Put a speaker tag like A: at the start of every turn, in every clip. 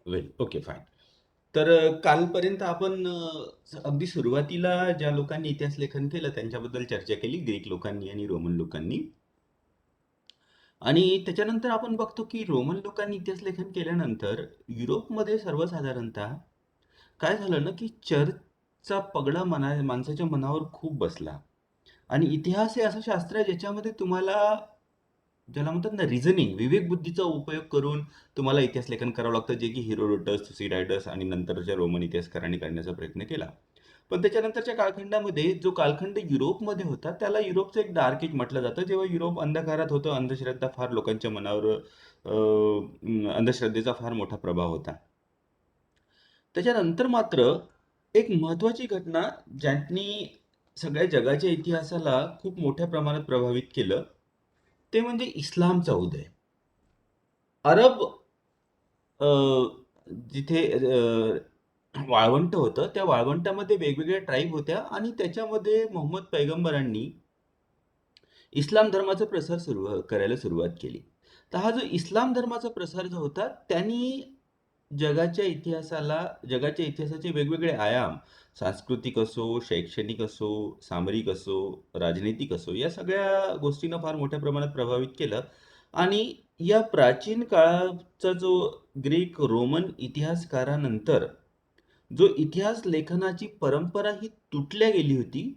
A: वेल, okay, fine. तर कालपर्यंत आपण अगदी सुरुवातीला ज्या लोकांनी इतिहास लेखन केलं त्यांच्याबद्दल चर्चा केली, ग्रीक लोकांनी आणि रोमन लोकांनी. आणि त्याच्यानंतर आपण बघतो की रोमन लोकांनी इतिहास लेखन केल्यानंतर युरोपमध्ये सर्वसाधारणतः काय झालं ना, की चर्चचा पगडा माणसाच्या मनावर खूप बसला. आणि इतिहास हे असं शास्त्र आहे ज्याच्यामध्ये तुम्हाला, ज्याला म्हणतात ना रिझनिंग, विवेक बुद्धीचा उपयोग करून तुम्हाला इतिहास लेखन करावं लागतं, जे की हिरोडोटस, थुसिडायडस आणि नंतरच्या रोमन इतिहासकारांनी करण्याचा प्रयत्न केला. पण त्याच्यानंतरच्या कालखंडामध्ये जो कालखंड युरोपमध्ये होता त्याला युरोपचं एक डार्क एज म्हटलं जातं, जेव्हा युरोप अंधकारात होतं. अंधश्रद्धा फार लोकांच्या मनावर, अंधश्रद्धेचा फार मोठा प्रभाव होता. त्याच्यानंतर मात्र एक महत्वाची घटना ज्यांनी सगळ्या जगाच्या इतिहासाला खूप मोठ्या प्रमाणात प्रभावित केलं, ते म्हणजे इस्लामचा उदय. अरब, अ, जिथे वाळवंट होतं, त्या वाळवंटामध्ये वेगवेगळ्या ट्राईब होत्या आणि त्याच्यामध्ये मोहम्मद पैगंबरांनी इस्लाम धर्माचा प्रसार करायला सुरुवात केली. तर हा जो इस्लाम धर्माचा प्रसार जो होता, त्यांनी जगाच्या इतिहासाला, जगाच्या इतिहासाचे वेगवेगळे आयाम, सांस्कृतिक असो, शैक्षणिक असो, सामरिक असो, राजनैतिक असो, या सगळ्या गोष्टींना फार मोठ्या प्रमाणात प्रभावित केलं. आणि या प्राचीन काळाचा जो ग्रीक रोमन इतिहासकारानंतर जो इतिहास लेखनाची परंपरा ही तुटल्या गेली होती,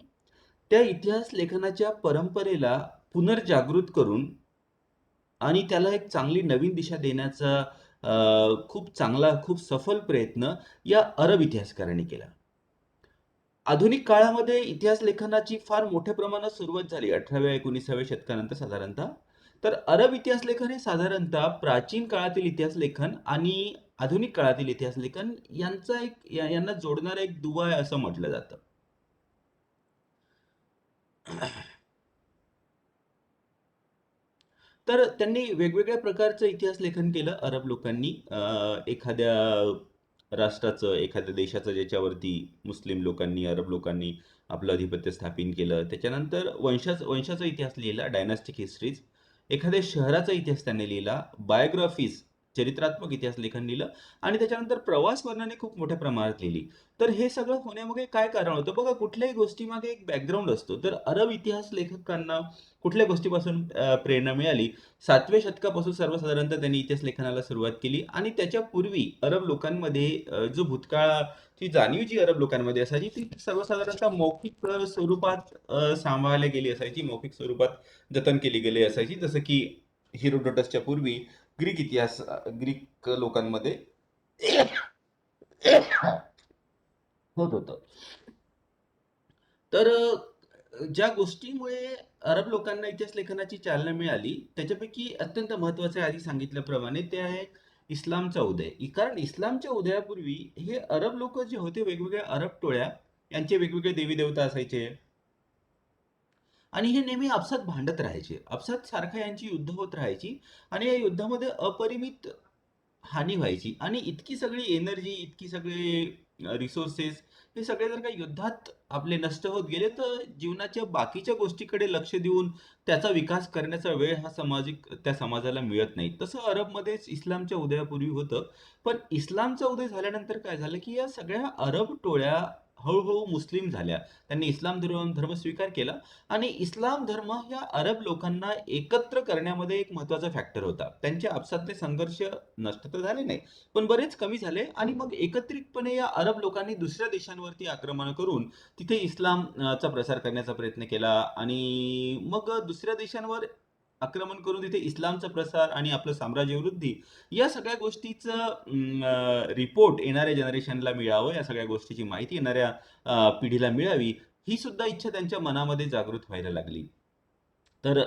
A: त्या इतिहास लेखनाच्या परंपरेला पुनर्जागृत करून आणि त्याला एक चांगली नवीन दिशा देण्याचा खूप चांगला, खूप सफल प्रयत्न या अरब इतिहासकारांनी केला. आधुनिक काळामध्ये इतिहास लेखनाची फार मोठ्या प्रमाणात सुरुवात झाली 18व्या-19व्या शतकानंतर साधारणतः. तर अरब इतिहास लेखन हे साधारणतः प्राचीन काळातील इतिहास लेखन आणि आधुनिक काळातील इतिहास लेखन यांचा एक यांना जोडणारा एक दुवा आहे असं म्हटलं जातं. तर त्यांनी वेगवेगळ्या प्रकारचं इतिहास लेखन केलं अरब लोकांनी. एखाद्या राष्ट्राचं, एखाद्या देशाचं, ज्याच्यावरती मुस्लिम लोकांनी, अरब लोकांनी आपलं अधिपत्य स्थापित केलं. त्याच्यानंतर वंशाचा इतिहास लिहिला, डायनास्टिक हिस्ट्रीज. एखाद्या शहराचा इतिहास त्यांनी लिहिला, बायोग्राफीज, चरित्रात्मक इतिहास लेखन लिहिलं. आणि त्याच्यानंतर प्रवास वर्णने खूप मोठ्या प्रमाणात लिहिली. तर हे सगळं होण्यामागे काय कारण होतं बघा, कुठल्याही गोष्टीमागे एक बॅकग्राऊंड असतो. तर अरब इतिहास लेखकांना कुठल्या गोष्टीपासून प्रेरणा मिळाली? 7व्या शतकापासून सर्वसाधारणतः त्यांनी इतिहास लेखनाला सुरुवात केली. आणि त्याच्यापूर्वी अरब लोकांमध्ये जो भूतकाळाची जाणीव जी अरब लोकांमध्ये असायची, ती सर्वसाधारणतः मौखिक स्वरूपात सांभाळली गेली असायची, मौखिक स्वरूपात जतन केली गेली असायची. जसं की हिरोडोटसच्या पूर्वी ग्रीक लोकांमध्ये होत होतं. तर ज्या गोष्टीमुळे अरब लोकांना इतिहास लेखनाची चालना मिळाली, त्याच्यापैकी अत्यंत महत्त्वाचं आहे, आधी सांगितल्याप्रमाणे, ते आहे इस्लामचा उदय. कारण इस्लामच्या उदयापूर्वी हे अरब लोक जे होते, वेगवेगळ्या अरब टोळ्या, यांचे वेगवेगळे देवी देवता असायचे. आणि हे नेहमी आपसात भांडत राहायचे. आपसात सारखं यांची युद्ध होत राहायची. आणि या युद्धामध्ये अपरिमित हानी व्हायची. आणि इतकी सगळी एनर्जी, इतकी सगळे रिसोर्सेस, हे सगळे जर का युद्धात आपले नष्ट होत गेले, तर जीवनाच्या बाकीच्या गोष्टीकडे लक्ष देऊन त्याचा विकास करण्याचा वेळ हा त्या समाजाला मिळत नाही. तसं अरबमध्येच इस्लामच्या उदयापूर्वी होतं. पण इस्लामचा उदय झाल्यानंतर काय झालं, की या सगळ्या अरब टोळ्या हळूहळू मुस्लिम झाल्या. त्यांनी इस्लाम धर्म स्वीकार केला. आणि इस्लाम धर्म ह्या अरब लोकांना एकत्र करण्यामध्ये एक महत्त्वाचा फॅक्टर होता. त्यांचे आपसातले संघर्ष नष्ट तर झाले नाही, पण बरेच कमी झाले. आणि मग एकत्रितपणे या अरब लोकांनी दुसऱ्या देशांवरती आक्रमण करून तिथे इस्लामचा प्रसार करण्याचा प्रयत्न केला. आणि मग दुसऱ्या देशांवर आक्रमण करून तिथे इस्लामचा प्रसार आणि आपलं साम्राज्य वृद्धी, या सगळ्या गोष्टीचं रिपोर्ट येणाऱ्या जनरेशनला मिळावं, या सगळ्या गोष्टीची माहिती येणाऱ्या पिढीला मिळावी, ही सुद्धा इच्छा त्यांच्या मनामध्ये जागृत व्हायला लागली. तर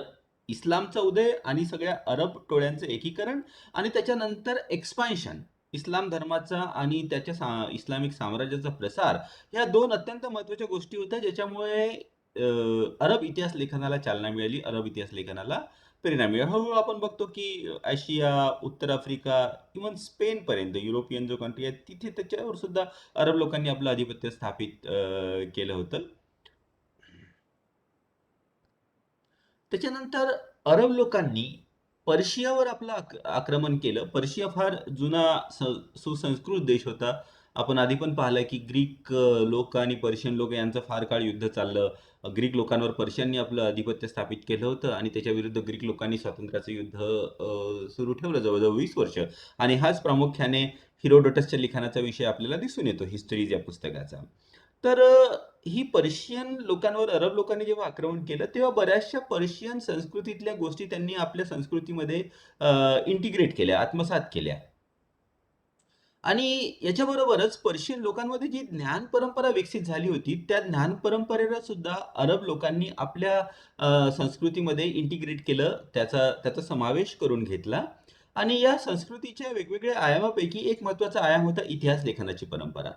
A: इस्लामचा उदय आणि सगळ्या अरब टोळ्यांचं एकीकरण आणि त्याच्यानंतर एक्सपान्शन, इस्लाम धर्माचा आणि त्याच्या इस्लामिक साम्राज्याचा प्रसार, ह्या दोन अत्यंत महत्त्वाच्या गोष्टी होत्या, ज्याच्यामुळे अरब इतिहास लेखनाला चालना मिळाली, अरब इतिहास लेखनाला प्रेरणा मिळाली. हळूहळू आपण बघतो की आशिया, उत्तर आफ्रिका, इव्हन स्पेन पर्यंत, युरोपियन जो कंट्री आहे तिथे, त्याच्यावर सुद्धा अरब लोकांनी आपलं आधिपत्य स्थापित केलं होतं. त्याच्यानंतर अरब लोकांनी पर्शियावर आपलं आक्रमण केलं. पर्शिया फार जुना सुसंस्कृत देश होता. आपण आधी पण पाहिलं की ग्रीक लोक आणि पर्शियन लोक यांचं फार काळ युद्ध चाललं. ग्रीक लोकांवर पर्शियननी आपलं आधिपत्य स्थापित केलं होतं आणि त्याच्या विरुद्ध ग्रीक लोकांनी स्वातंत्र्याचं युद्ध सुरू ठेवलं जवळजवळ 20 वर्ष. आणि हाच प्रामुख्याने हिरोडोटसच्या लिखाणाचा विषय आपल्याला दिसून येतो हिस्टरीज या पुस्तकाचा. तर ही पर्शियन लोकांवर अरब लोकांनी जेव्हा आक्रमण केलं तेव्हा बऱ्याचशा पर्शियन संस्कृतीतल्या गोष्टी त्यांनी आपल्या संस्कृतीमध्ये इंटिग्रेट केल्या, आत्मसात केल्या. आणि याच्याबरोबरच पर्शियन लोकांमध्ये जी ज्ञान परंपरा विकसित झाली होती, त्या ज्ञान परंपरेला सुद्धा अरब लोकांनी आपल्या संस्कृतीमध्ये इंटिग्रेट केलं, त्याचा त्याचा समावेश करून घेतला. आणि या संस्कृतीच्या वेगवेगळ्या आयामापैकी एक महत्त्वाचा आयाम होता इतिहास लेखनाची परंपरा.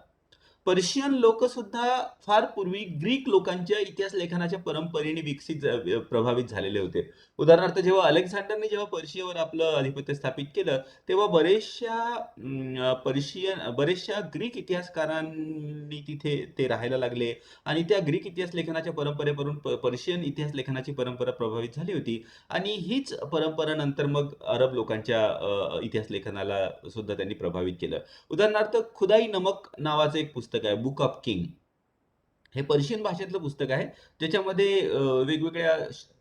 A: पर्शियन लोकसुद्धा फार पूर्वी ग्रीक लोकांच्या इतिहास लेखनाच्या परंपरेने प्रभावित झालेले होते. उदाहरणार्थ जेव्हा अलेक्झांडरने जेव्हा पर्शियावर आपलं आधिपत्य स्थापित केलं, तेव्हा बरेचशा ग्रीक इतिहासकारांनी तिथे ते राहायला लागले आणि त्या ग्रीक इतिहास लेखनाच्या परंपरेवरून पर्शियन इतिहास लेखनाची परंपरा प्रभावित झाली होती. आणि हीच परंपरा नंतर मग अरब लोकांच्या इतिहास लेखनाला सुद्धा त्यांनी प्रभावित केलं. उदाहरणार्थ खुदाई नमक नावाचं एक पुस्तक आहे, बुक ऑफ किंग. हे पर्शियन भाषेतलं पुस्तक आहे, ज्याच्यामध्ये वेगवेगळ्या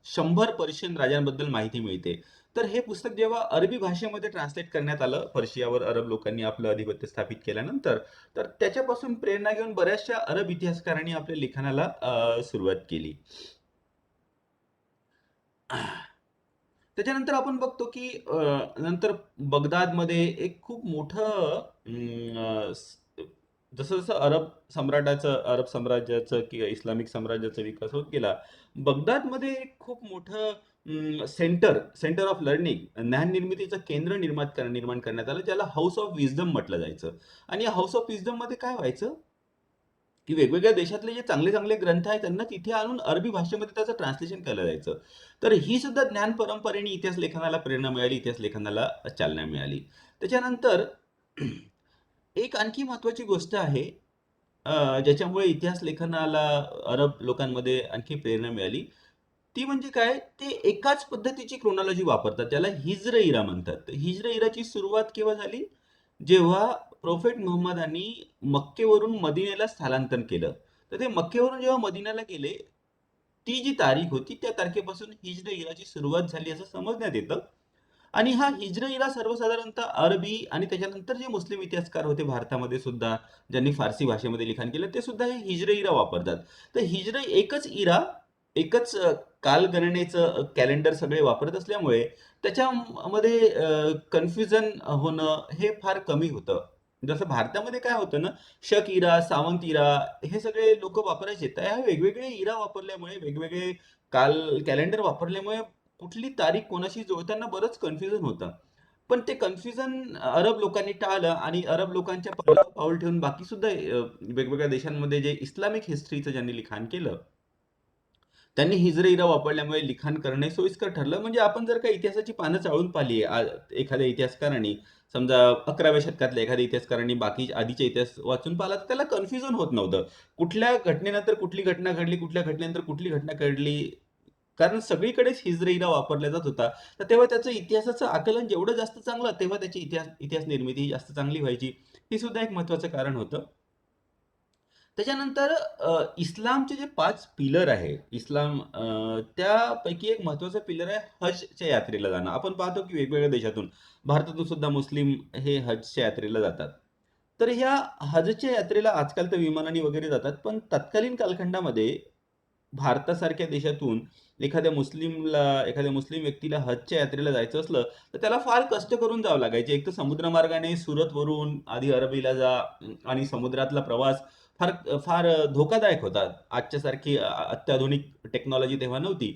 A: 100 पर्शियन राजांबद्दल माहिती मिळते. तर हे पुस्तक जेव्हा अरबी भाषेमध्ये ट्रान्सलेट करण्यात आलं, पर्शियावर अरब लोकांनी आपलं आधिपत्य स्थापित केल्यानंतर, तर त्याच्यापासून प्रेरणा घेऊन बऱ्याचशा अरब इतिहासकारांनी आपल्या लिखाणाला सुरुवात केली. त्याच्यानंतर आपण बघतो की नंतर बगदादमध्ये एक खूप मोठं जसं जसं अरब साम्राज्याचं किंवा इस्लामिक साम्राज्याचा विकास होत गेला, बगदादमध्ये एक खूप मोठं सेंटर ऑफ लर्निंग, ज्ञान निर्मितीचं केंद्र निर्माण करण्यात आलं, ज्याला हाऊस ऑफ विजडम म्हटलं जायचं. आणि या हाऊस ऑफ विजडम मध्ये काय व्हायचं की वेगवेगळ्या देशातले जे चांगले चांगले ग्रंथ आहेत त्यांना तिथे आणून अरबी भाषेमध्ये त्याचं ट्रान्सलेशन केलं जायचं. तर ही सुद्धा ज्ञान परंपरेने इतिहास लेखनाला प्रेरणा मिळाली, इतिहास लेखनाला चालना मिळाली. त्याच्यानंतर एक आणखी महत्वाची गोष्ट आहे ज्याच्यामुळे इतिहास लेखनाला अरब लोकांमध्ये आणखी प्रेरणा मिळाली, ती म्हणजे काय, ते एकाच पद्धतीची क्रोनॉलॉजी वापरतात, त्याला हिज्र इरा म्हणतात. तर हिज्र इराची सुरुवात केव्हा झाली, जेव्हा प्रोफेट मुहम्मदांनी मक्केवरून मदिनेला स्थलांतर केलं. तर ते मक्केवरून जेव्हा मदिनाला गेले, ती जी तारीख होती त्या तारखेपासून हिज्र इराची सुरुवात झाली असं समजण्यात येतं. आणि हा हिज्र इरा सर्वसाधारणतः अरबी आणि त्याच्यानंतर जे मुस्लिम इतिहासकार होते भारतामध्ये सुद्धा, ज्यांनी फारसी भाषेमध्ये लिखाण केलं, ते सुद्धा हे हिज्र इरा वापरतात. तर हिज्र एकच इरा, एकच कालगणनेचं कॅलेंडर सगळे वापरत असल्यामुळे त्याच्यामध्ये कन्फ्युजन होणं हे फार कमी होतं. जसं भारतामध्ये काय होतं ना, शक इरा, सावंत इरा, हे सगळे लोक वापरायचे. तर ह्या वेगवेगळे इरा वापरल्यामुळे, वेगवेगळे कॅलेंडर वापरल्यामुळे कुठली तारीख कोणाशी जोडताना बरंच कन्फ्युजन होतं. पण ते कन्फ्युजन अरब लोकांनी टाळलं आणि अरब लोकांच्या पावलावर पाऊल ठेवून बाकी सुद्धा वेगवेगळ्या देशांमध्ये जे इस्लामिक हिस्ट्रीचं ज्यांनी लिखाण केलं, त्यांनी हिजरा इरा वापरल्यामुळे लिखाण करणे सोयीस्कर ठरलं. म्हणजे आपण जर का इतिहासाची पानं चाळून पाहिली एखाद्या इतिहासकारांनी, समजा 11व्या शतकातल्या एखाद्या इतिहासकारांनी बाकी आधीचे इतिहास वाचून पाहिला, तर त्याला कन्फ्युजन होत नव्हतं. कुठल्या घटनेनंतर कुठली घटना घडली, कुठल्या घटनेनंतर कुठली घटना घडली, कारण सगळीकडेच हिजरा इरा वापरला जात होता. तर तेव्हा त्याचं इतिहासाचं आकलन जेवढं जास्त चांगलं, तेव्हा त्याची इतिहास इतिहास निर्मिती जास्त चांगली व्हायची. हे सुद्धा एक महत्वाचं कारण होतं. त्याच्यानंतर इस्लामचे जे 5 पिलर आहे, त्यापैकी एक महत्वाचं पिलर आहे हजच्या यात्रेला जाणं. आपण पाहतो की वेगवेगळ्या देशातून, भारतातून सुद्धा मुस्लिम हे हजच्या यात्रेला जातात. तर ह्या हजच्या यात्रेला आजकाल तर विमानाने वगैरे जातात, पण तत्कालीन कालखंडामध्ये भारतासारख्या देशातून एखाद्या मुस्लिम व्यक्तीला हजच्या यात्रेला जायचं असलं, तर त्याला फार कष्ट करून जावं लागायचे. एक तर समुद्रमार्गाने सुरतवरून आधी अरबीला जा, आणि समुद्रातला प्रवास फार फार धोकादायक होता. आजच्या सारखी अत्याधुनिक टेक्नॉलॉजी तेव्हा नव्हती.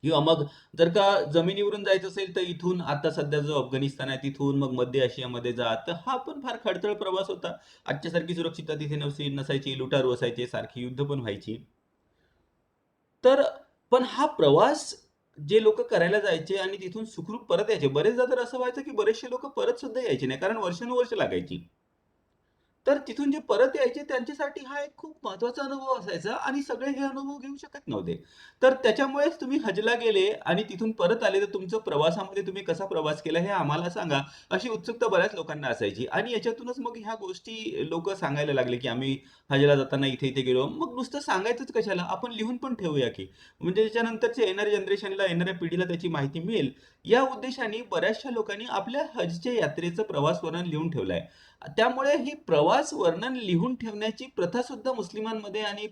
A: किंवा मग जर का जमिनीवरून जायचं असेल, तर इथून आता सध्या जो अफगाणिस्तान आहे तिथून मग मध्य आशियामध्ये जा, तर हा पण फार खडतर प्रवास होता. आजच्या सारखी सुरक्षितता तिथे नसायची, लुटारू असायचे, सारखी युद्ध पण व्हायची. तर पण हा प्रवास जे लोक करायला जायचे आणि तिथून सुखरूप परत यायचे, बरेचदा तर असं व्हायचं की बरेचसे लोक परत सुद्धा यायचे नाही, कारण वर्षानुवर्ष लागायची. तर तिथून जे परत यायचे त्यांच्यासाठी हा एक खूप महत्त्वाचा अनुभव असायचा आणि सगळे हे अनुभव घेऊ शकत नव्हते. तर त्याच्यामुळेच तुम्ही हजला गेले आणि तिथून परत आले, तर तुमचं प्रवासामध्ये तुम्ही कसा प्रवास केला हे आम्हाला सांगा, अशी उत्सुकता बऱ्याच लोकांना असायची. आणि याच्यातूनच मग ह्या गोष्टी लोकं सांगायला लागले, की आम्ही हजला जाताना इथे-इथे गेलो. मग नुसतं सांगायचंच कशाला? आपण लिहून पण ठेवूया की. म्हणजे त्याच्यानंतरच्या येणाऱ्या जनरेशनला, येणाऱ्या पिढीला त्याची माहिती मिळेल. या उद्देशाने बऱ्याचशा लोकांनी आपल्या हजच्या यात्रेचं प्रवास वर्णन लिहून ठेवलं आहे. त्यामुळे ही प्रवास वर्णन लिहून ठेवण्याची प्रथा सुद्धा मुस्लिमांमध्ये आणि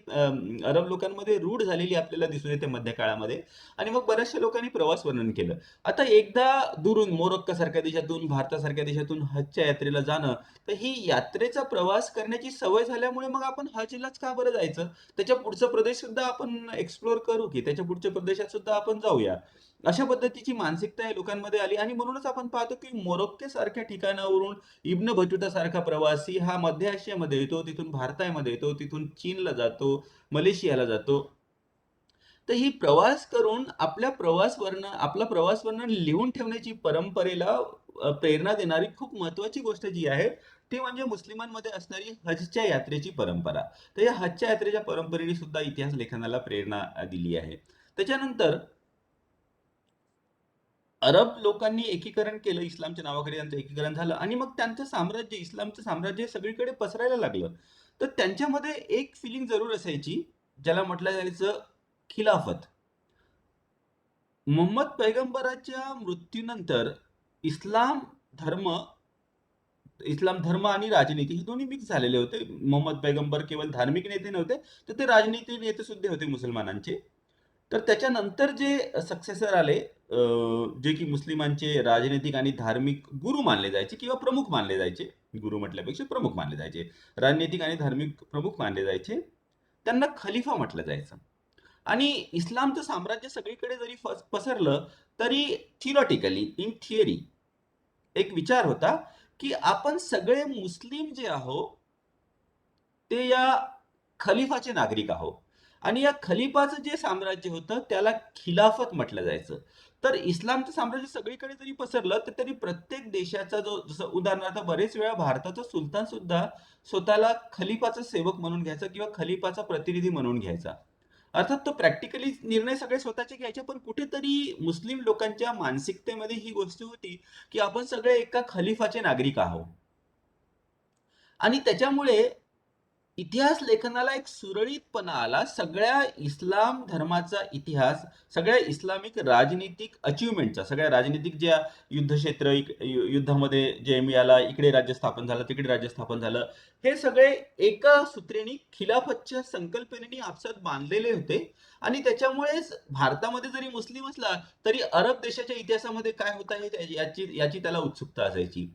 A: अरब लोकांमध्ये रूढ झालेली आपल्याला दिसून येते मध्य काळामध्ये. आणि मग बऱ्याचशा लोकांनी प्रवास वर्णन केलं. आता एकदा दुरून मोरोक्कोसारख्या देशातून, भारतासारख्या देशातून हजच्या यात्रेला जाणं, तर ही यात्रेचा प्रवास करण्याची सवय झाल्यामुळे मग आपण हजलाच का बरं जायचं? त्याच्या पुढचा प्रदेश सुद्धा आपण एक्सप्लोर करू की त्याच्या पुढच्या प्रदेशात सुद्धा आपण जाऊया. अशा पद्धतीची मानसिकता या लोकांमध्ये आली आणि म्हणूनच आपण पाहतो की मोरोक्को सारख्या ठिकाणावरून इब्न बतूता सारखा प्रवासी हा मध्य आशियामध्ये येतो, तिथून भारतामध्ये येतो, तिथून चीनला जातो, मलेशियाला जातो. तर ही प्रवास करून आपला प्रवास वर्णन लिहून ठेवण्याची परंपरेला प्रेरणा देणारी खूप महत्वाची गोष्ट जी आहे, ती म्हणजे मुस्लिमांमध्ये असणारी हजच्या यात्रेची परंपरा. तर या हजच्या यात्रेच्या परंपरेने सुद्धा इतिहास लेखनाला प्रेरणा दिली आहे. त्याच्यानंतर अरब लोकांनी एकीकरण केलं, इस्लामच्या नावाखाली त्यांचं एकीकरण झालं आणि मग त्यांचं साम्राज्य, इस्लामचं साम्राज्य सगळीकडे पसरायला लागलं. तर त्यांच्यामध्ये एक फिलिंग जरूर असायची, ज्याला म्हटलं जायचं खिलाफत. मुहम्मद पैगंबराच्या मृत्यूनंतर इस्लाम धर्म इस्लाम धर्म आणि राजनीती हे दोन्ही मिक्स झालेले होते. मुहम्मद पैगंबर केवळ धार्मिक नेते नव्हते, तर ते राजनीती नेते सुद्धा होते मुसलमानांचे. तर त्याच्यानंतर जे सक्सेसर आले, जे की मुस्लिमांचे राजनैतिक आणि धार्मिक गुरु मानले जायचे किंवा प्रमुख मानले जायचे. गुरु म्हटल्यापेक्षा प्रमुख मानले जायचे. राजनैतिक आणि धार्मिक प्रमुख मानले जायचे. त्यांना खलिफा म्हटलं जायचं. आणि इस्लामचं साम्राज्य सगळीकडे जरी पसरलं, तरी थिओरिटिकली, इन थिअरी एक विचार होता, की आपण सगळे मुस्लिम जे आहोत, ते या खलिफाचे नागरिक आहोत. आणि या खलिफाचं जे साम्राज्य होतं त्याला खिलाफत म्हटलं जायचं. तर इस्लामचं साम्राज्य सगळीकडे जरी पसरलं, तर तरी प्रत्येक देशाचा जो, जसं उदाहरणार्थ बरेच वेळा भारताचा सुलतान सुद्धा स्वतःला खलिफाचा सेवक म्हणून घ्यायचा किंवा खलिफाचा प्रतिनिधी म्हणून घ्यायचा. अर्थात तो प्रॅक्टिकली निर्णय सगळे स्वतःचे घ्यायचे, पण कुठेतरी मुस्लिम लोकांच्या मानसिकतेमध्ये ही गोष्ट होती, की आपण सगळे एका खलिफाचे नागरिक आहोत. आणि त्याच्यामुळे इतिहास लेखनाला एक सुरळीतपणा आला. सगळ्या इस्लाम धर्माचा इतिहास, सगळ्या इस्लामिक राजनीतिक अचीव्हमेंटचा, सगळ्या राजनीतिक ज्या युद्धक्षेत्र, युद्धामध्ये जय मिळाला, इकडे राज्य स्थापन झालं, तिकडे राज्य स्थापन झालं, हे सगळे एका सूत्रेने खिलाफतच्या संकल्पनेने आपसात बांधलेले होते. आणि त्याच्यामुळेच भारतामध्ये जरी मुस्लिम असला, तरी अरब देशाच्या इतिहासामध्ये काय होत आहे याची याची त्याला उत्सुकता असायची.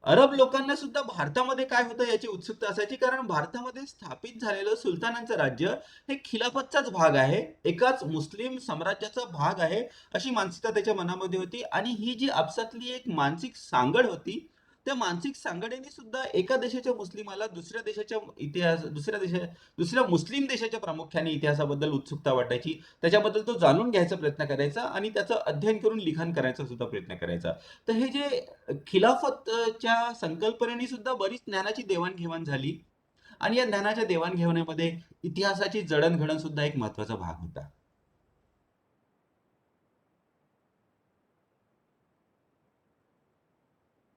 A: अरब लोकांना सुद्धा भारतामध्ये काय होतं याची उत्सुकता असायची, कारण भारतामध्ये स्थापित झालेलं सुलतानांचं राज्य हे खिलाफतचाच भाग आहे, एकाच मुस्लिम साम्राज्याचा भाग आहे, अशी मानसिकता त्याच्या मनामध्ये होती. आणि ही जी आपसातली एक मानसिक सांगड होती, त्या मानसिक सांगडेने सुद्धा एका देशाच्या मुस्लिमाला दुसऱ्या मुस्लिम देशाच्या प्रामुख्याने इतिहासाबद्दल उत्सुकता वाटायची. त्याच्याबद्दल तो जाणून घ्यायचा प्रयत्न करायचा आणि त्याचं अध्ययन करून लिखाण करायचा सुद्धा प्रयत्न करायचा. तर हे जे खिलाफतच्या संकल्पनेने सुद्धा बरीच ज्ञानाची देवाणघेवाण झाली. आणि या ज्ञानाच्या देवाणघेवाणीमध्ये इतिहासाची जडणघडण सुद्धा एक महत्वाचा भाग होता.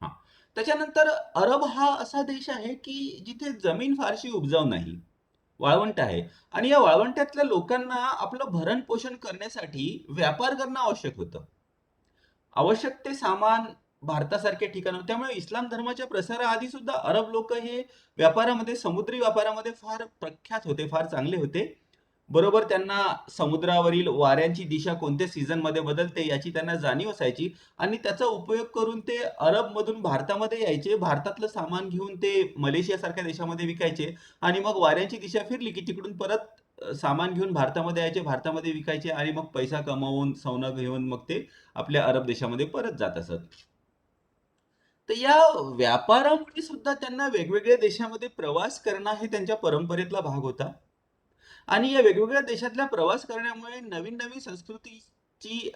A: हा. त्याच्यानंतर अरब हा असा देश आहे की जिथे जमीन फारशी उपजाऊ नाही, वाळवंट आहे. आणि या वाळवंटातल्या लोकांना आपलं भरण पोषण करण्यासाठी व्यापार करणं आवश्यक होतं. आवश्यक ते सामान भारतासारख्या ठिकाण, त्यामुळे इस्लाम धर्माच्या प्रसाराआधी सुद्धा अरब लोक हे व्यापारामध्ये, समुद्री व्यापारामध्ये फार प्रख्यात होते, फार चांगले होते. बरोबर त्यांना समुद्रावरील वाऱ्यांची दिशा कोणत्या सीझन मध्ये बदलते याची त्यांना जाणीव असायची. आणि त्याचा उपयोग करून ते अरब मधून भारतामध्ये यायचे, भारतातलं सामान घेऊन ते मलेशिया सारख्या देशामध्ये विकायचे. आणि मग वाऱ्यांची दिशा फिरली की तिकडून परत सामान घेऊन भारतामध्ये यायचे, भारतामध्ये विकायचे आणि मग पैसा कमवून सोनं घेऊन मग ते आपल्या अरब देशामध्ये परत जात असत. तर या व्यापारामुळे सुद्धा त्यांना वेगवेगळ्या देशामध्ये प्रवास करणं हे त्यांच्या परंपरेतला भाग होता. आणि या वेगवेगळ्या देशातल्या प्रवास करण्यामुळे नवीन नवीन संस्कृतीची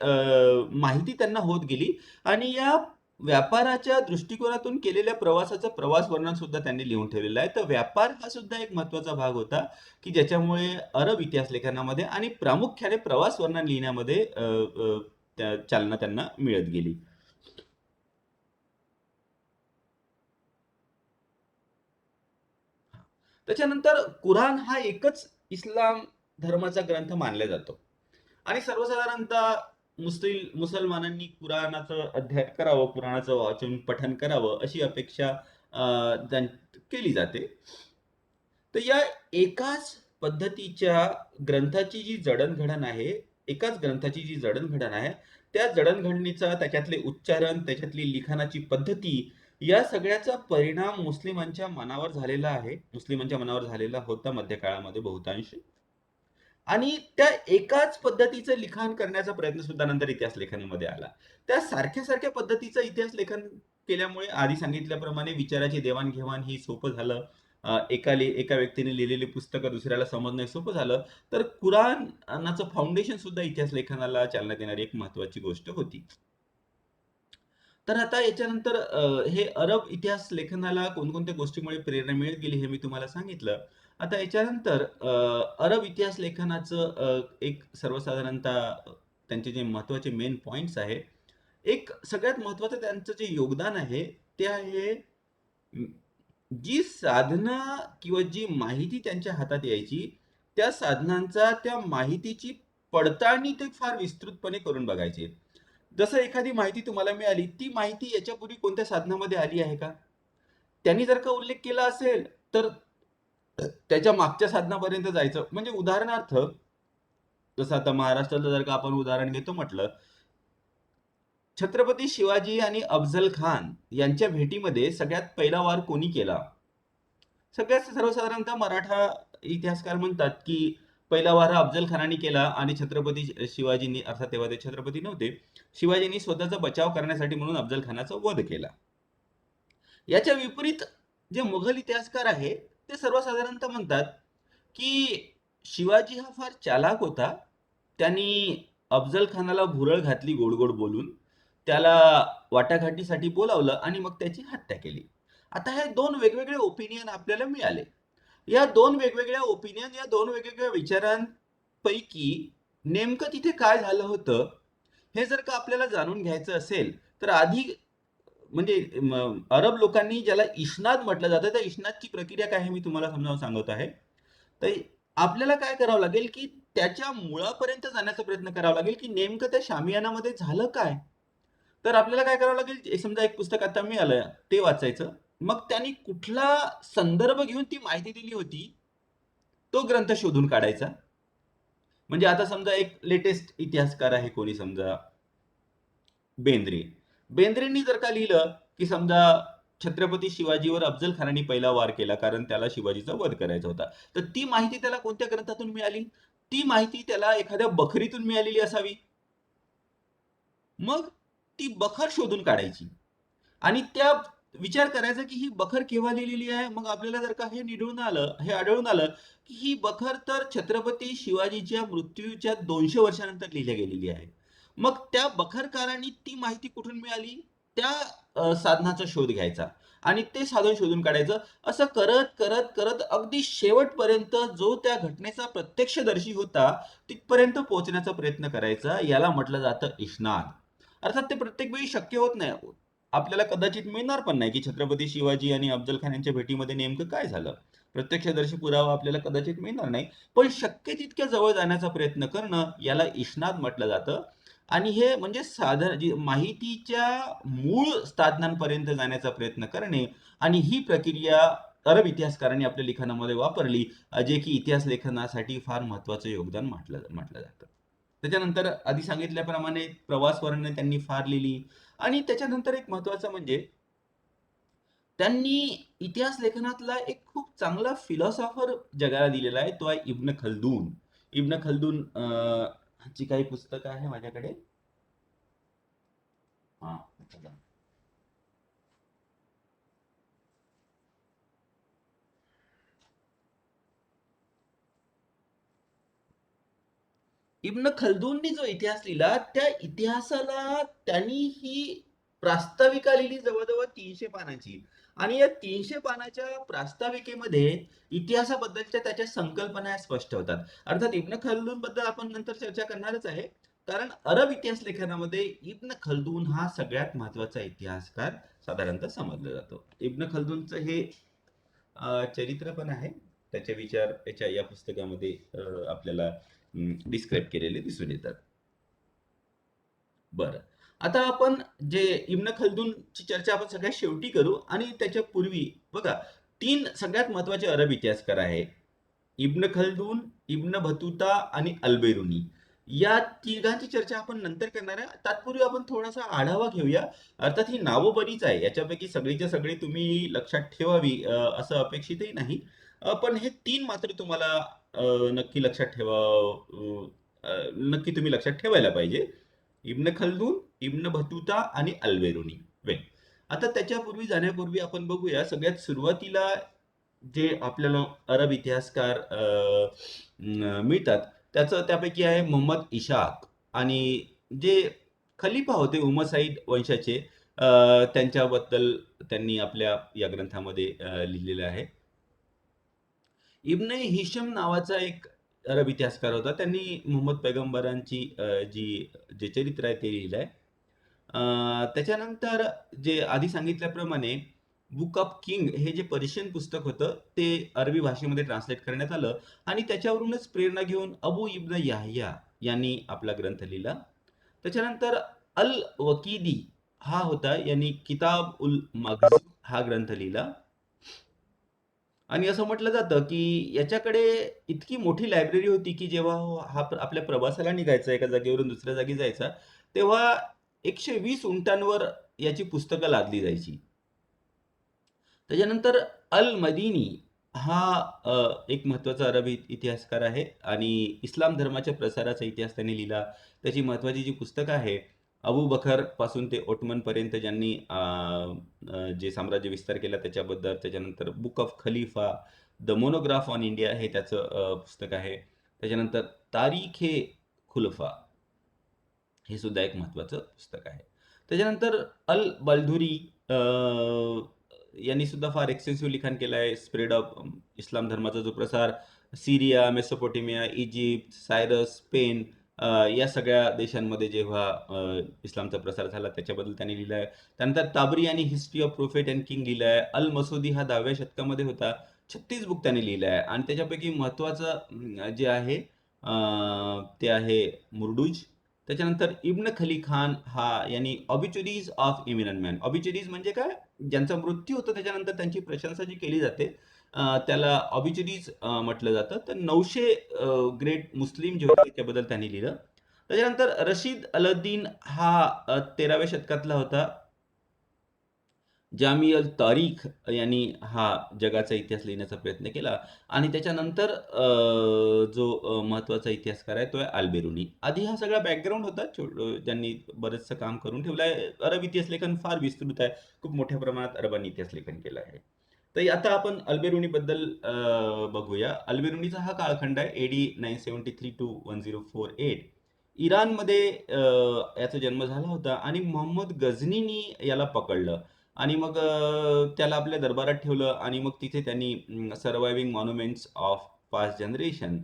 A: माहिती त्यांना होत गेली. आणि या व्यापाराच्या दृष्टिकोनातून केलेल्या प्रवासाचं प्रवास वर्णन सुद्धा त्यांनी लिहून ठेवलेलं आहे. तर व्यापार हा सुद्धा एक महत्वाचा भाग होता, की ज्याच्यामुळे अरब इतिहास लेखनामध्ये आणि प्रामुख्याने प्रवास वर्णन लिहिण्यामध्ये चालना त्यांना मिळत गेली. त्याच्यानंतर कुराण हा एकच इस्लाम धर्माचा ग्रंथ मानला जातो आणि सर्वसाधारणतः मुसलमानांनी कुराणाचं अध्ययन करावं, कुराणाचं वाचन पठण करावं अशी अपेक्षा केली जाते. तर या एकाच पद्धतीच्या ग्रंथाची जी जडणघडण आहे, एकाच ग्रंथाची जी जडणघडण आहे, त्या जडणघडणीचा, त्याच्यातले उच्चारण, त्याच्यातली लिखाणाची पद्धती, या सगळ्याचा परिणाम मुस्लिमांच्या मनावर झालेला आहे. मुस्लिमांच्या मनावर झालेला होता मध्यकाळामध्ये बहुतांश. आणि त्या एकाच पद्धतीचं लिखाण करण्याचा प्रयत्न सुद्धा नंतर इतिहास लेखनामध्ये आला. त्या सारख्या सारख्या पद्धतीचं इतिहास लेखन केल्यामुळे आधी सांगितल्याप्रमाणे विचाराची देवाणघेवाण ही सोपं झालं. एका व्यक्तीने लिहिलेली पुस्तकं दुसऱ्याला समजणं सोपं झालं. तर कुराणाचं फाउंडेशन सुद्धा इतिहास लेखनाला चालना देणारी एक महत्वाची गोष्ट होती. तर आता याच्यानंतर हे अरब इतिहास लेखनाला कोणकोणत्या गोष्टीमुळे प्रेरणा मिळत गेली हे मी तुम्हाला सांगितलं. आता याच्यानंतर अरब इतिहास लेखनाचं एक सर्वसाधारणतः त्यांचे जे महत्वाचे मेन पॉइंट्स आहे, एक सगळ्यात महत्वाचं त्यांचं जे योगदान आहे ते आहे जी साधना किंवा जी माहिती त्यांच्या हातात यायची, त्या साधनांचा, त्या माहितीची पडताळणी ते फार विस्तृतपणे करून बघायचे. जसं एखादी माहिती तुम्हाला मिळाली, ती माहिती याच्यापूर्वी कोणत्या साधनामध्ये आली आहे का? त्यांनी जर का उल्लेख केला असेल, तर त्याच्या मागच्या साधनापर्यंत जायचं. म्हणजे उदाहरणार्थ, जसं आता महाराष्ट्राचं जर का आपण उदाहरण घेतो म्हटलं, छत्रपती शिवाजी आणि अफझल खान यांच्या भेटीमध्ये सगळ्यात पहिला वार कोणी केला? सगळ्यात सर्वसाधारणतः मराठा इतिहासकार म्हणतात की पहिला वार हा अफजल खानाने केला आणि छत्रपती शिवाजींनी, अर्थात तेव्हा ते छत्रपती नव्हते, शिवाजींनी स्वतःचा बचाव करण्यासाठी म्हणून अफजल खानाचा वध केला. याच्या विपरीत जे मुघल इतिहासकार आहे ते सर्वसाधारणतः म्हणतात की शिवाजी हा फार चालाक होता. त्यांनी अफजल खानाला भुरळ घातली गोड गोड बोलून, त्याला वाटाघाटीसाठी बोलावलं आणि मग त्याची हत्या केली. आता हे दोन वेगवेगळे ओपिनियन आपल्याला मिळाले. या दोन वेगवेगळ्या ओपिनियन, या दोन वेगवेगळ्या विचारांपैकी नेमकं तिथे काय झालं होतं हे जर का आपल्याला जाणून घ्यायचं असेल, तर आधी म्हणजे अरब लोकांनी ज्याला इस्नाद म्हटलं जातं, त्या इस्नादची प्रक्रिया काय आहे मी तुम्हाला समजावून सांगत आहे. तर आपल्याला काय करावं लागेल की त्याच्या मुळापर्यंत जाण्याचा प्रयत्न करावा लागेल की नेमकं त्या शामियानामध्ये झालं काय. तर आपल्याला काय करावं लागेल, समजा एक पुस्तक आता मिळालं ते वाचायचं. मग त्यांनी कुठला संदर्भ घेऊन ती माहिती दिली होती, तो ग्रंथ शोधून काढायचा. म्हणजे आता समजा एक लेटेस्ट इतिहासकार आहे कोणी, समजा बेंद्रे. बेंद्रेंनी जर का लिहिलं की समजा छत्रपती शिवाजीवर अफजल खानाने पहिला वार केला कारण त्याला शिवाजीचा वध करायचा होता, तर ती माहिती त्याला कोणत्या ग्रंथातून मिळाली? ती माहिती त्याला एखाद्या बखरीतून मिळालेली असावी. मग ती बखर शोधून काढायची आणि त्या विचार करायचा की ही बखर केव्हा लिहिलेली आहे. मग आपल्याला जर का हे आढळून आलं की ही बखर तर छत्रपती शिवाजीच्या मृत्यूच्या 200 वर्षानंतर लिहिल्या गेलेली आहे. मग त्या बखरकारांनी ती माहिती कुठून मिळाली, त्या साधनाचा शोध घ्यायचा आणि ते साधन शोधून काढायचं. असं करत करत करत अगदी शेवटपर्यंत जो त्या घटनेचा प्रत्यक्षदर्शी होता तिथपर्यंत पोहोचण्याचा प्रयत्न करायचा. याला म्हटलं जातं इस्नाद. अर्थात ते प्रत्येक वेळी शक्य होत नाही. आपल्याला कदाचित मिळणार पण नाही की छत्रपती शिवाजी आणि अफजल खान यांच्या भेटीमध्ये नेमकं काय झालं. प्रत्यक्षदर्शी पुरावा आपल्याला कदाचित मिळणार नाही. पण शक्य तितक्या जवळ जाण्याचा प्रयत्न करणं याला इस्नाद म्हटलं जातं. आणि हे म्हणजे साधारण जी माहितीच्या मूळ साधनांपर्यंत जाण्याचा प्रयत्न करणे, आणि ही प्रक्रिया अरब इतिहासकारांनी आपल्या लिखाणामध्ये वापरली, जे की इतिहास लेखनासाठी फार महत्वाचं योगदान म्हटलं जातं. त्याच्यानंतर आधी सांगितल्याप्रमाणे प्रवास वर्णने त्यांनी फार लिहिली. आणि त्याच्यानंतर एक महत्वाचं म्हणजे त्यांनी इतिहास लेखनातला एक खूप चांगला फिलॉसॉफर जगाला दिलेला आहे, तो आहे इब्न खल्दून. इब्न खल्दून ची काही पुस्तकं आहे माझ्याकडे. हा, इब्न खल्दूननी जो इतिहास लिहिला त्या इतिहासाला त्यांनी ही प्रास्ताविका लिहिली जवळजवळ 300 पानाची. आणि या 300 पानाच्या प्रास्ताविकेमध्ये इतिहासाबद्दलच्या त्याच्या संकल्पना या स्पष्ट होतात. अर्थात इब्न खल्दून बद्दल आपण नंतर चर्चा करणारच आहे, कारण अरब इतिहास लेखनामध्ये इब्न खल्दून हा सगळ्यात महत्वाचा इतिहासकार साधारणतः समजला जातो. इब्न खल्दूनचं हे चरित्र पण आहे, त्याचे विचार त्याच्या या पुस्तकामध्ये आपल्याला डिस्क्राईब केलेले दिसून येतात. बरं. आता आपण जे इब्न खल्दूनची चर्चा आपण सगळ्यात शेवटी करू, आणि त्याच्या पूर्वी बघा, 3 सगळ्यात महत्त्वाचे अरब इतिहासकार आहे. इब्न खल्दून, इब्न बतूता आणि अल्बेरुनी. या तिघांची चर्चा आपण नंतर करणार आहे. तत्पूर्वी आपण थोडासा आढावा घेऊया. अर्थात ही नावं बरीच आहे. याच्यापैकी सगळीच्या सगळी तुम्ही लक्षात ठेवावी असं अपेक्षितही नाही. पण हे 3 मात्र तुम्हाला नक्की लक्षात नक्की तुम्ही लक्षात ठेवायला पाहिजे. इब्न खल्दून, इब्न बतूता आणि अल्बेरुनी. वेल, आता त्याच्यापूर्वी जाण्यापूर्वी आपण बघूया सगळ्यात सुरुवातीला जे आपल्याला अरब इतिहासकार मिळतात, त्यापैकी आहे मोहम्मद इशाक. आणि जे खलिफा होते उमरसाईड वंशाचे, त्यांच्याबद्दल त्यांनी आपल्या या ग्रंथामध्ये लिहिलेलं आहे. इब्न हिशम नावाचा एक अरब इतिहासकार होता. त्यांनी मुहम्मद पैगंबरांची जे चरित्र आहे ते लिहिलं आहे. त्याच्यानंतर जे आधी सांगितल्याप्रमाणे बुक ऑफ किंग हे जे पर्शियन पुस्तक होतं ते अरबी भाषेमध्ये ट्रान्सलेट करण्यात आलं, आणि त्याच्यावरूनच प्रेरणा घेऊन अबू इब्न याह्या यांनी आपला ग्रंथ लिहिला. त्याच्यानंतर अल वकीदी हा होता, यांनी किताब उल मगज हा ग्रंथ लिहिला. आणि असं म्हटलं जातं की याच्याकडे इतकी मोठी लायब्ररी होती की जेव्हा हा आपल्या प्रवासाला निघायचा, एका जागेवरून दुसऱ्या जागी जायचा, तेव्हा 120 उंटांवर याची पुस्तकं लादली जायची. त्याच्यानंतर अल मदिनी हा एक महत्वाचा अरबी इतिहासकार आहे, आणि इस्लाम धर्माच्या प्रसाराचा इतिहास त्यांनी लिहिला. त्याची महत्वाची जी पुस्तकं आहे, अबू बकर पासून ते ओटमन पर्यंत ज्यांनी जे साम्राज्य विस्तार केला त्याच्याबद्दल. त्याच्यानंतर book of Khalifa, the monograph on India हे त्याचं पुस्तक आहे. त्याच्यानंतर तारीख ए खुलफा हे सुद्धा एक महत्वाचं पुस्तक आहे. त्याच्यानंतर अल बलधुरी यांनी सुद्धा फार एक्सटेन्सिव्ह लिखाण केलं आहे. स्प्रेड ऑफ इस्लाम धर्माचा जो प्रसार सिरिया, मेसोपोटेमिया, इजिप्त, सायरस, स्पेन या सगळ्या देशांमध्ये जेव्हा इस्लामचा प्रसार झाला त्याच्याबद्दल त्यांनी लिहिलं आहे. त्यानंतर ताबरी यांनी history of prophet and king लिहिलं आहे. अल मसुदी हा 10व्या शतकामध्ये होता. 36 बुक त्यांनी लिहिलं आहे, आणि त्याच्यापैकी महत्त्वाचं जे आहे ते आहे मुर्डूज. त्याच्यानंतर इब्न खली खान हा यांनी ऑबिच्युरीज ऑफ इमिनंट मॅन. ऑबिच्युरीज म्हणजे काय? ज्यांचा मृत्यू होतो त्याच्यानंतर त्यांची प्रशंसा जी केली जाते त्याला ऑबिच्युरीज म्हटलं जातं. तर 900 ग्रेट मुस्लिम जे होते त्याबद्दल त्यांनी लिहिलं. त्याच्यानंतर रशीद अलद्दीन हा 13व्या शतकातला होता. जामी अल तारीख यांनी हा जगाचा इतिहास लिहिण्याचा प्रयत्न केला. आणि त्याच्यानंतर महत्वाचा इतिहासकार आहे तो आहे अल्बेरुनी. आधी हा सगळा बॅकग्राऊंड होता, ज्यांनी बरंचसं काम करून ठेवलं आहे. अरब इतिहास लेखन फार विस्तृत आहे, खूप मोठ्या प्रमाणात अरबांनी इतिहास लेखन केलं आहे. तर आता आपण अल्बेरुनी बद्दल बघूया. अल्बेरुनीचा हा काळखंड आहे AD 973 to 1048. इराणमध्ये याचा जन्म झाला होता, आणि मोहम्मद गझनीनी याला पकडलं, आणि मग त्याला आपल्या दरबारात ठेवलं, आणि मग तिथे त्यांनी सर्वायव्हिंग मॉन्युमेंट्स ऑफ पास्ट जनरेशन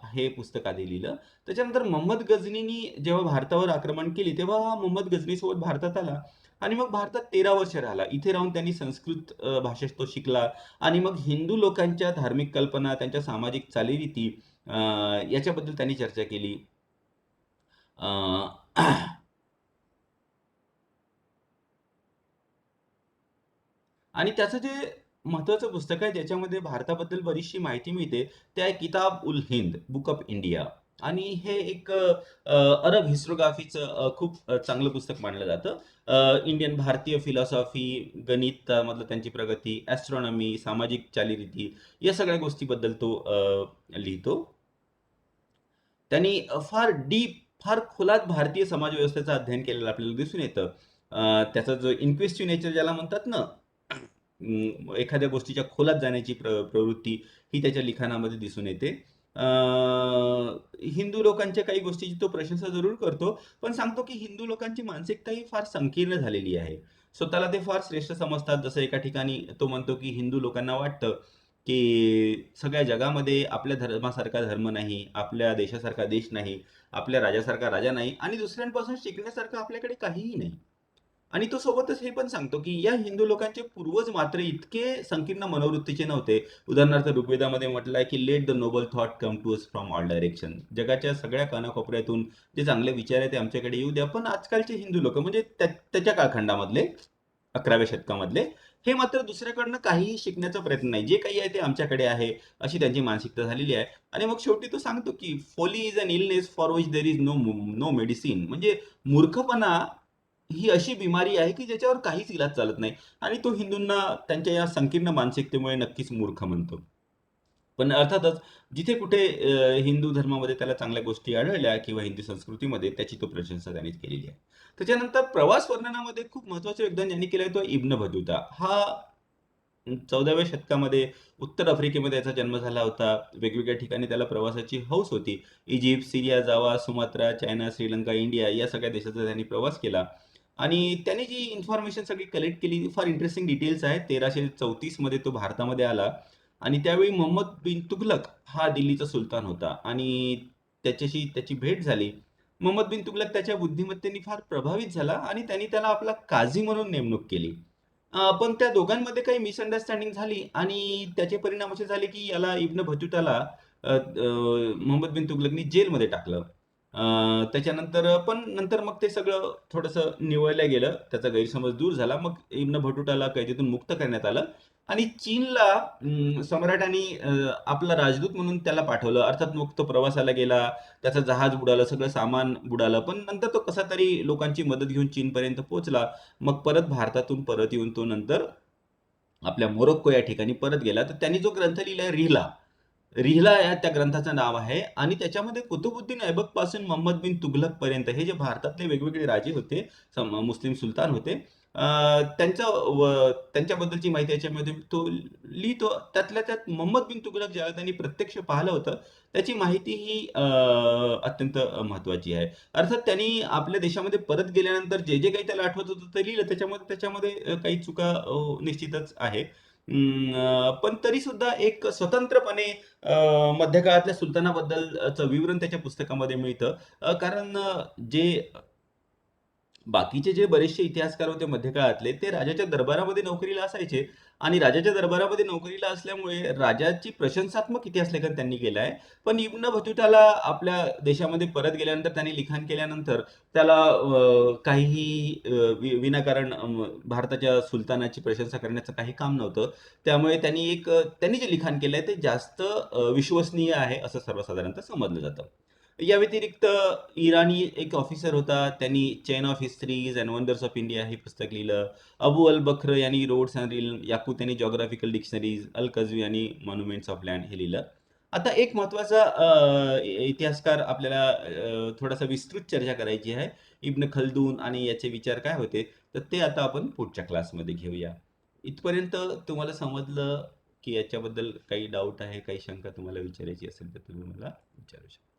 A: हे पुस्तक आधी लिहिलं. त्याच्यानंतर मोहम्मद गझनीनी जेव्हा भारतावर आक्रमण केली तेव्हा हा मोहम्मद गझनीसोबत भारतात आला, आणि मग भारतात 13 वर्ष राहिला. इथे राहून त्यांनी संस्कृत भाषेत तो शिकला, आणि मग हिंदू लोकांच्या धार्मिक कल्पना, त्यांच्या सामाजिक चालीरीती याच्याबद्दल त्यांनी चर्चा केली. आणि त्याचं जे महत्वाचं पुस्तक आहे ज्याच्यामध्ये भारताबद्दल बरीचशी माहिती मिळते ते आहे किताब ul Hind, book of India. आणि हे एक अरब हिस्ट्रोग्राफीचं खूप चांगलं पुस्तक मानलं जातं. इंडियन भारतीय फिलॉसॉफी, गणितामधलं त्यांची प्रगती, ॲस्ट्रॉनॉमी, सामाजिक चालीरीती या सगळ्या गोष्टीबद्दल तो लिहितो. त्यांनी फार डीप, फार खोलात भारतीय समाज व्यवस्थेचं अध्ययन केलेलं आपल्याला दिसून येतं. त्याचा जो इन्क्विस्टिव्ह नेचर ज्याला म्हणतात ना, एखाद्या गोष्टीच्या खोलात जाण्याची प्रवृत्ती ही त्याच्या लिखाणामध्ये दिसून येते. हिंदू लोकांच्या काही गोष्टीची तो प्रशंसा जरूर करतो, पण सांगतो की हिंदू लोकांची मानसिकता ही फार संकीर्ण झालेली आहे. स्वतःला ते फार श्रेष्ठ समजतात. जसं एका ठिकाणी तो म्हणतो की हिंदू लोकांना वाटतं की सगळ्या जगामध्ये आपल्या धर्मासारखा धर्म नाही, आपल्या देशासारखा देश नाही, आपल्या राजासारखा राजा नाही आणि दुसऱ्यांपासून शिकण्यासारखं आपल्याकडे काहीही नाही. आणि तो सोबतच हे पण सांगतो की या हिंदू लोकांचे पूर्वज मात्र इतके संकीर्ण मनोवृत्तीचे नव्हते. उदाहरणार्थ ऋग्वेदामध्ये म्हटलं आहे की let the noble thought come to us from all direction. जगाच्या सगळ्या कानाकोपऱ्यातून जे चांगले विचार आहे ते आमच्याकडे येऊ द्या. पण आजकालचे हिंदू लोक म्हणजे त्याच्या कालखंडामधले 11व्या शतकामधले हे मात्र दुसऱ्याकडनं काहीही शिकण्याचा प्रयत्न नाही. जे काही आहे ते आमच्याकडे आहे, अशी त्यांची मानसिकता झालेली आहे. आणि मग शेवटी तो सांगतो की folly is an illness for which there is no no medicine. म्हणजे मूर्खपणा ही अशी बिमारी आहे की ज्याच्यावर काहीच इलाज चालत नाही. आणि तो हिंदूंना त्यांच्या या संकीर्ण मानसिकतेमुळे नक्कीच मूर्ख म्हणतो. पण अर्थातच जिथे कुठे हिंदू धर्मामध्ये त्याला चांगल्या गोष्टी आढळल्या किंवा हिंदू संस्कृतीमध्ये त्याची तो प्रशंसा त्यांनीच केलेली आहे. त्याच्यानंतर प्रवास वर्णनामध्ये खूप महत्वाचं योगदान ज्यांनी केलं आहे तो इब्न बतूता. हा 14व्या शतकामध्ये उत्तर आफ्रिकेमध्ये याचा जन्म झाला होता. वेगवेगळ्या ठिकाणी त्याला प्रवासाची हौस होती. इजिप्त, सीरिया, जावा, सुमात्रा, चायना, श्रीलंका, इंडिया या सगळ्या देशाचा त्यांनी प्रवास केला. आणि त्याने जी इन्फॉर्मेशन सगळी कलेक्ट केली फार इंटरेस्टिंग डिटेल्स आहेत. 1334 मध्ये तो भारतामध्ये आला आणि त्यावेळी मोहम्मद बिन तुघलक हा दिल्लीचा सुलतान होता आणि त्याच्याशी त्याची भेट झाली. मोहम्मद बिन तुघलक त्याच्या बुद्धिमत्तेने फार प्रभावित झाला आणि त्यांनी त्याला आपला काझी म्हणून नेमणूक केली. पण त्या दोघांमध्ये काही मिसअंडरस्टँडिंग झाली आणि त्याचे परिणाम असे झाले की याला इब्न बतूताला मोहम्मद बिन तुघलकनी जेलमध्ये टाकलं. त्याच्यानंतर पण नंतर मग ते सगळं थोडंसं निवळलं गेलं. त्याचा गैरसमज दूर झाला. मग इब्न बतूताला कैदेतून मुक्त करण्यात आलं आणि चीनला सम्राटांनी आपला राजदूत म्हणून त्याला पाठवलं. अर्थात मग तो प्रवासाला गेला. त्याचं जहाज बुडालं, सगळं सामान बुडालं. पण नंतर तो कसा तरी लोकांची मदत घेऊन चीनपर्यंत पोहोचला. मग परत भारतातून परत येऊन तो नंतर आपल्या मोरोक्को या ठिकाणी परत गेला. तर त्यांनी जो ग्रंथ लिहिलाय रिहला, रिहला या त्या ग्रंथाचं नाव आहे आणि त्याच्यामध्ये कुतुबुद्दीन ऐबक पासून मोहम्मद बिन तुघलक पर्यंत हे जे भारतातले वेगवेगळे राजे होते, मुस्लिम सुलतान होते, त्यांच्याबद्दलची माहिती याच्यामध्ये तो लिहितो. त्यातल्या त्यात मोहम्मद बिन तुघलक ज्याला त्यांनी प्रत्यक्ष पाहिलं होतं त्याची माहिती ही अत्यंत महत्वाची आहे. अर्थात त्यांनी आपल्या देशामध्ये परत गेल्यानंतर जे जे काही त्याला आठवत होतं ते लिहिलं. त्याच्यामध्ये काही चुका निश्चितच आहे. पण तरी सुद्धा एक स्वतंत्रपणे मध्यकाळातल्या सुलतानाबद्दलचं विवरण त्याच्या पुस्तकामध्ये मिळतं. कारण जे बाकीचे जे बरेचसे इतिहासकार होते मध्यकाळातले, ते राजाच्या दरबारामध्ये नोकरीला असायचे आणि राजाच्या दरबारामध्ये नोकरीला असल्यामुळे राजाची प्रशंसात्मक इतिहासलेखन त्यांनी केलं आहे. पण इब्न बतूताला आपल्या देशामध्ये परत गेल्यानंतर त्यांनी लिखाण केल्यानंतर त्याला काहीही विनाकारण भारताच्या सुलतानाची प्रशंसा करण्याचं काही काम नव्हतं. त्यामुळे त्यांनी जे लिखाण केलंय ते जास्त विश्वसनीय आहे असं सर्वसाधारणतः समजलं जातं. या व्यतिरिक्त इराणी एक ऑफिसर होता. त्यांनी chain of histories and wonders of India हे पुस्तक लिहिलं. अबू अल बख्र यांनी रोड्स अँड रील, याकूत यांनी जॉग्राफिकल डिक्शनरीज, अल कझवी यांनी मॉन्युमेंट्स ऑफ लँड हे लिहिलं. आता एक महत्वाचा इतिहासकार आपल्याला थोडासा विस्तृत चर्चा करायची आहे. इब्न खल्दून आणि याचे विचार काय होते, तर ते आता आपण पुढच्या क्लासमध्ये घेऊया. इथपर्यंत तुम्हाला समजलं की याच्याबद्दल काही डाऊट आहे, काही शंका तुम्हाला विचारायची असेल तर तुम्ही मला विचारू शकता.